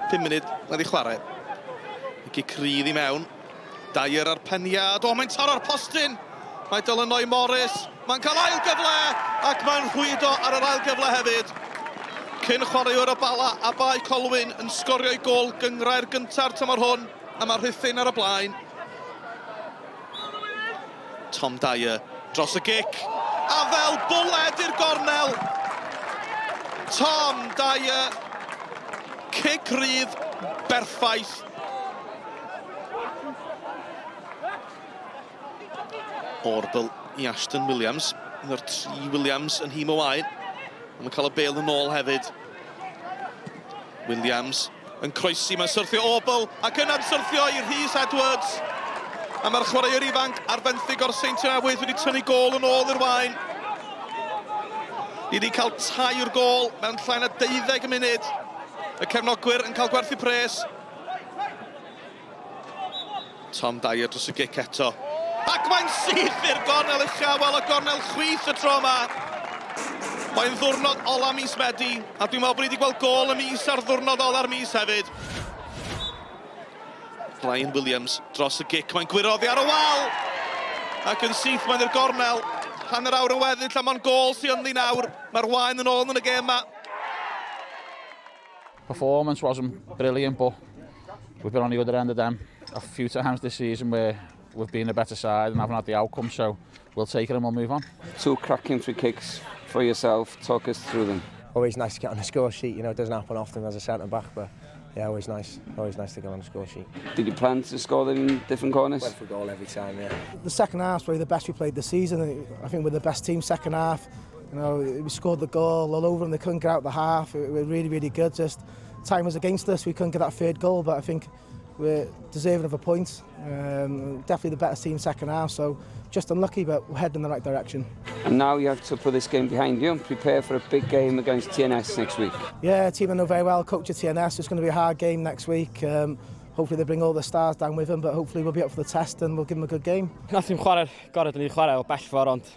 5 munud wedi chwarae. Igi Crydd i mewn. Dyer ar peniad. O, mae'n taro ar postyn. Mae Dilyn Morris. Mae'n cael ail gyfle ac mae'n rhwydo ar yr ail gyfle hefyd. Cyn chwaraewr o Bala a Bai Colwyn yn sgorio i gol gyngrau'r gynta'r tymor hwn a mae Rhuthun ar y blaen. Tom Dyer dros y gic a fel bwled i'r gornel. Tom Dyer, cic rydd berffaith. Orbel i Ashton Williams. Yna'r 3 Williams yn hym o Waun. Mae'n cael y bêl yn ôl hefyd. Williams yn croesi, mae'n syrthio Orbel ac yna'n syrthio i Rhys Edwards. A mae'r chwaraewr ifanc ar benthyg o'r Saint Newydd wedi tynnu gol yn ôl i'r Waun. Ni wedi cael tair gol mewn llai na 12 munud. Y cefnogwyr yn cael gwerthu pres. Tom Dyer dros y gic eto. Ac mae'n syth i'r gornel uchaf, wel y gornel chwith y tro yma. Mae'n ddwrnod ola mis Medi, a dwi'n meddwl bod ni wedi gweld gol y mis ar ddwrnod ola'r mis hefyd. Ryan Williams dros y gic, mae'n gwiroddi ar y wal. Ac yn syth mae'n i'r gornel. Hanner awr yn weddill lle mae'n gol sy'n ynddi nawr. Mae'r Waun yn ôl yn y gêm yma. Performance wasn't brilliant, but we've been on the other end of them a few times this season where we've been a better side and haven't had the outcome, so we'll take it and we'll move on. 2 cracking free kicks for yourself. Talk us through them. Always nice to get on the score sheet. You know, it doesn't happen often as a centre back, but yeah, always nice to get on the score sheet. Did you plan to score them in different corners? Went for a goal every time, yeah. The second half's probably the best we played this season. I think we're the best team second half. You know, we scored the goal all over them. They couldn't get out the half. It was really, really good. Just time was against us. We couldn't get that third goal, but I think we're deserving of a point. Definitely the better team second half, so just unlucky, but we're heading in the right direction. And now you have to put this game behind you and prepare for a big game against TNS next week. Yeah, a team I know very well, coach at TNS. It's going to be a hard game next week. Hopefully they bring all the stars down with them, but hopefully we'll be up for the test and we'll give them a good game. Nath ni'n chwarae'r gorau dyn ni'n chwarae o bell ffordd, ond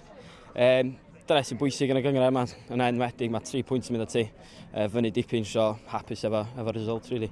dyna sy'n bwysig yn y gyngor yma. Yn enwedig, mae 3 pwynt yn mynd â ti. Fyny dipyn, so hapus efo'r result, really.